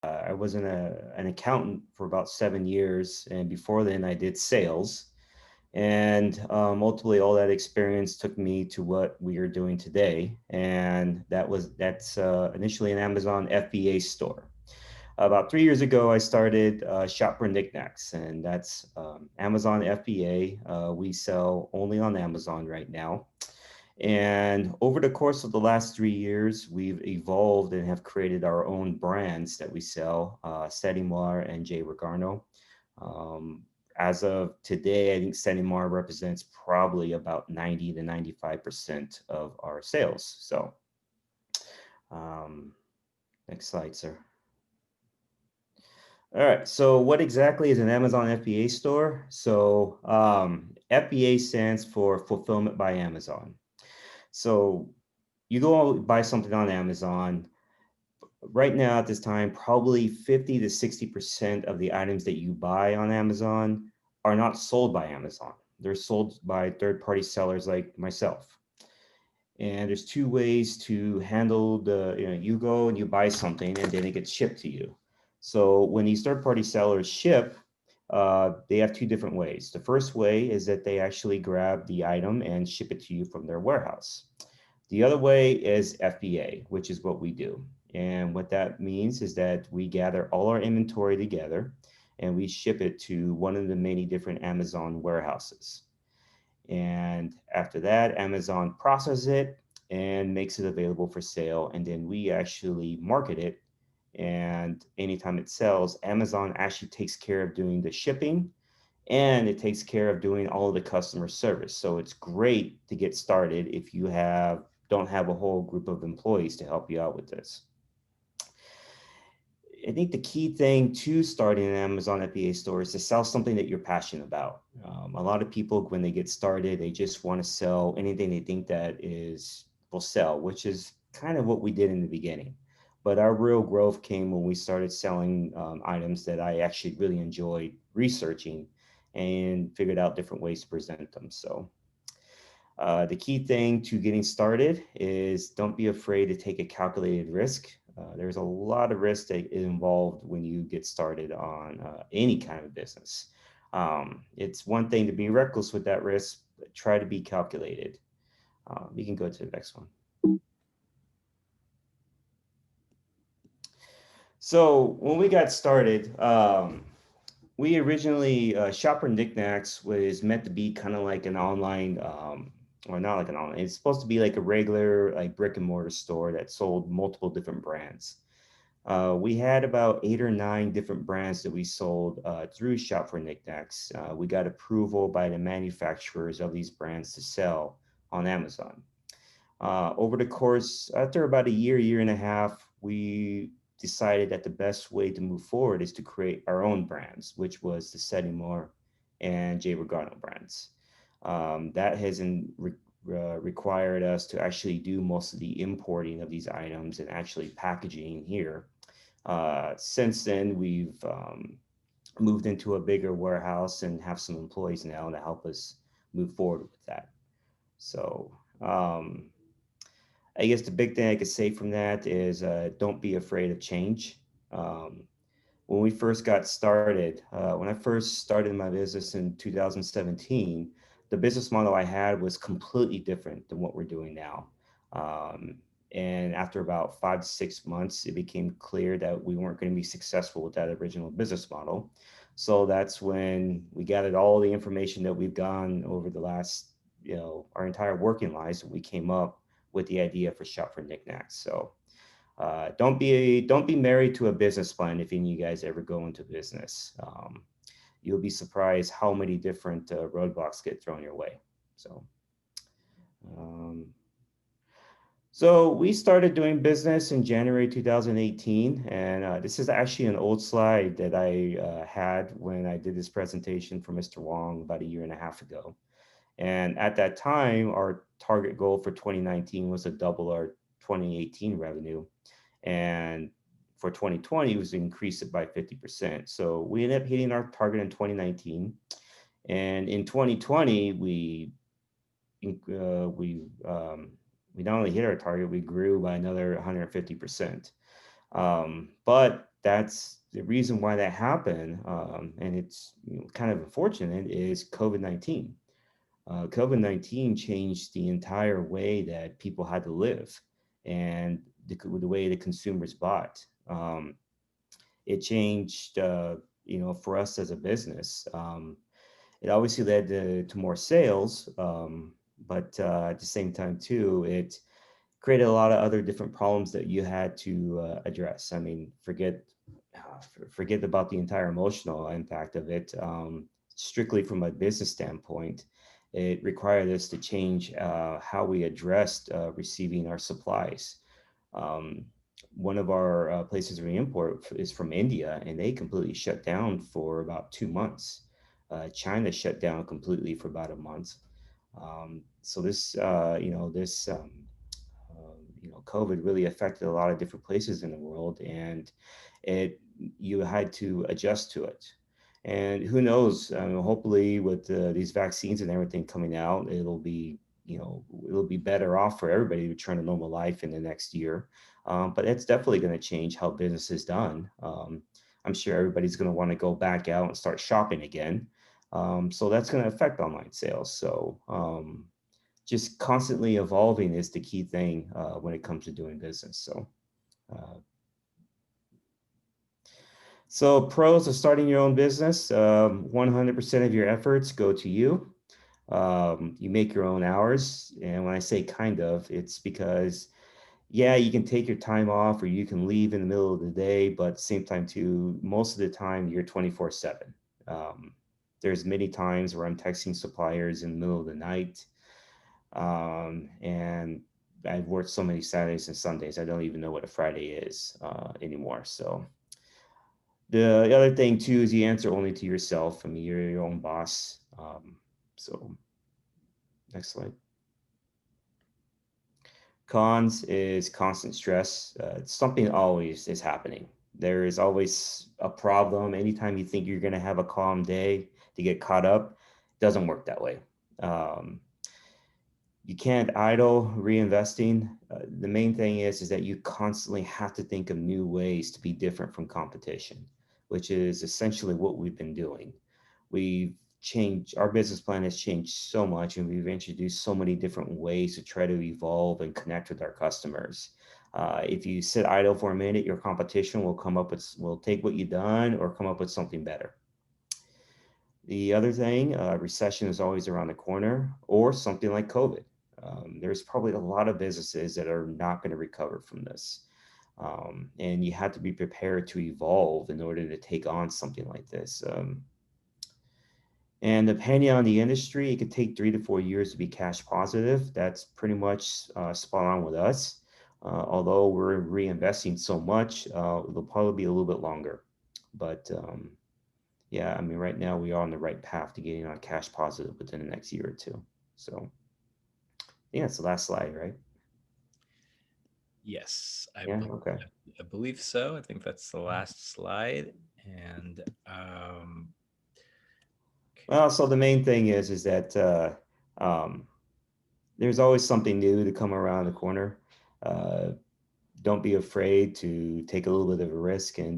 I was an accountant for about 7 years, and before then, I did sales. And ultimately, all that experience took me to what we are doing today, and that's initially an Amazon FBA store. About 3 years ago, I started Shop for Knickknacks, and that's Amazon FBA. We sell only on Amazon right now. And over the course of the last 3 years, we've evolved and have created our own brands that we sell, Steadymar and J. Regano. Um, as of today, I think Steadymar represents probably about 90 to 95% of our sales. So, um, next slide, sir. All right. So, what exactly is an Amazon FBA store? So, FBA stands for Fulfillment by Amazon. So, you go buy something on Amazon. Right now, at this time, probably 50 to 60% of the items that you buy on Amazon are not sold by Amazon. They're sold by third-party sellers like myself. And there's two ways to handle you go and you buy something and then it gets shipped to you. So when these third-party sellers ship, they have two different ways. The first way is that they actually grab the item and ship it to you from their warehouse. The other way is FBA, which is what we do. And what that means is that we gather all our inventory together and we ship it to one of the many different Amazon warehouses. And after that, Amazon processes it and makes it available for sale. And then we actually market it. And anytime it sells, Amazon actually takes care of doing the shipping and it takes care of doing all of the customer service. So it's great to get started if you don't have a whole group of employees to help you out with this. I think the key thing to starting an Amazon FBA store is to sell something that you're passionate about. A lot of people, when they get started, they just want to sell anything they think that is will sell, which is kind of what we did in the beginning. But our real growth came when we started selling items that I actually really enjoyed researching and figured out different ways to present them. So the key thing to getting started is don't be afraid to take a calculated risk. There's a lot of risk that is involved when you get started on any kind of business. It's one thing to be reckless with that risk, but try to be calculated. You can go to the next one. So when we got started, we originally Shopper Knickknacks was meant to be kind of like an online, or not like an online. It's supposed to be like a regular like brick and mortar store that sold multiple different brands. We had about 8 or 9 different brands that we sold through Shop for Knickknacks. We got approval by the manufacturers of these brands to sell on Amazon. Over the course, after about a year and a half, we decided that the best way to move forward is to create our own brands, which was the Settimore and J. Regano brands. That has required us to actually do most of the importing of these items and actually packaging here. Since then, we've moved into a bigger warehouse and have some employees now to help us move forward with that. So, I guess the big thing I could say from that is don't be afraid of change. Um, when we first got started, when I first started my business in 2017, the business model I had was completely different than what we're doing now. Um, and after about 5 to 6 months, it became clear that we weren't going to be successful with that original business model. So that's when we gathered all the information that we've gone over the last, our entire working lives, and we came up with the idea for Shop for Knickknacks. So don't be married to a business plan if any of you guys ever go into business. You'll be surprised how many different roadblocks get thrown your way. So, um, so we started doing business in January 2018, and this is actually an old slide that I had when I did this presentation for Mr. Wong about a year and a half ago. And at that time, our target goal for 2019 was to double our 2018 revenue. And for 2020, it was to increase it by 50%. So we ended up hitting our target in 2019. And in 2020, uh, we um, we not only hit our target, we grew by another 150%. But that's the reason why that happened, and it's kind of unfortunate, is COVID-19. COVID-19 changed the entire way that people had to live and the way the consumers bought. It changed, for us as a business. It obviously led to more sales, but at the same time, too, it created a lot of other different problems that you had to address. I mean, forget about the entire emotional impact of it. Strictly from a business standpoint, it required us to change how we addressed receiving our supplies. Um, One of our places we import is from India, and they completely shut down for about 2 months. China shut down completely for about a month. So COVID really affected a lot of different places in the world, and it you had to adjust to it. And who knows? Hopefully, with these vaccines and everything coming out, it'll be better off for everybody to return to normal life in the next year. But it's definitely going to change how business is done. I'm sure everybody's going to want to go back out and start shopping again. So that's going to affect online sales. So just constantly evolving is the key thing when it comes to doing business. Uh, so pros of starting your own business: 100% of your efforts go to you. You make your own hours, and when I say kind of, it's because yeah, you can take your time off or you can leave in the middle of the day, but at the same time too, most of the time you're 24/7. Um, there's many times where I'm texting suppliers in the middle of the night. And I've worked so many Saturdays and Sundays, I don't even know what a Friday is anymore. So the other thing too is you answer only to yourself. I mean, you're your own boss. So next slide. Cons is constant stress. Something always is happening. There is always a problem. Anytime you think you're going to have a calm day to get caught up, it doesn't work that way. Um, you can't idle reinvesting. The main thing is that you constantly have to think of new ways to be different from competition, which is essentially what we've been doing. We've changed, our business plan has changed so much, and we've introduced so many different ways to try to evolve and connect with our customers. If you sit idle for a minute, your competition will take what you've done or come up with something better. The other thing, recession is always around the corner, or something like COVID. There's probably a lot of businesses that are not going to recover from this. And you have to be prepared to evolve in order to take on something like this. And depending on the industry, it could take 3 to 4 years to be cash positive. That's pretty much spot on with us. Although we're reinvesting so much, it'll probably be a little bit longer. But yeah, I mean, right now we are on the right path to getting on cash positive within the next year or two. So yeah, it's the last slide, right? Yes, Yeah, okay. I believe so. I think that's the last slide. And okay. Well, so the main thing is that um, there's always something new to come around the corner. Uh, don't be afraid to take a little bit of a risk and